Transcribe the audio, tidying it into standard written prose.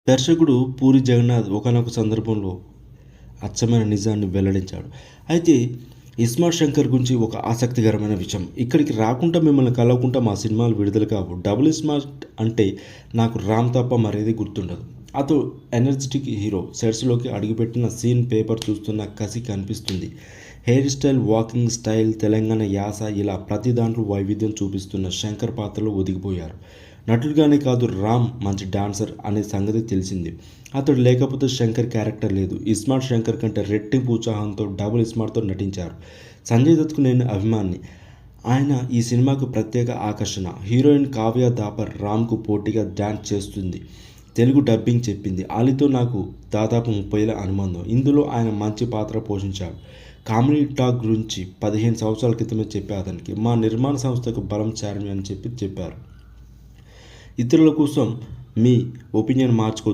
దర్శకుడు పూరి జగన్నాథ్ ఒకానొక సందర్భంలో అచ్చమైన నిజాన్ని వెల్లడించాడు. అయితే ఇస్మార్ట్ శంకర్ గురించి ఒక ఆసక్తికరమైన విషయం. ఇక్కడికి రాకుండా మిమ్మల్ని కలవకుండా మా సినిమాలు విడుదల కావు. డబుల్ స్మార్ట్ అంటే నాకు రామ్ తప్ప మరేది గుర్తుండదు. అతడు ఎనర్జెటిక్ హీరో. సెట్స్లోకి అడుగుపెట్టిన సీన్ పేపర్ చూస్తున్న కసి కనిపిస్తుంది. Hair style, walking style, Telangana యాస ఇలా ప్రతి దాంట్లో వైవిధ్యం చూపిస్తున్న శంకర్ పాత్రలో ఒదిగిపోయారు. నటుడిగానే కాదు, రామ్ మంచి డాన్సర్ అనే సంగతి తెలిసింది. అతడు లేకపోతే శంకర్ క్యారెక్టర్ లేదు. ఇస్మార్ట్ శంకర్ కంటే రెట్టింపు ఉత్సాహంతో డబుల్ ఇస్మార్ట్తో నటించారు. సంజయ్ దత్కు నేను అభిమాని. ఆయన ఈ సినిమాకు ప్రత్యేక ఆకర్షణ. హీరోయిన్ కావ్య దాపర్ రామ్కు పోటీగా డ్యాన్స్ చేస్తుంది. తెలుగు డబ్బింగ్ చెప్పింది. అలీతో నాకు దాదాపు 30 ఏళ్ల అనుబంధం. ఇందులో ఆయన మంచి పాత్ర పోషించాడు. కామెడీ టాక్ గురించి 15 సంవత్సరాల క్రితమే చెప్పా అతనికి. మా నిర్మాణ సంస్థకు బలం చారమి అని చెప్పారు. ఇతరుల కోసం మీ ఒపీనియన్ మార్చుకో.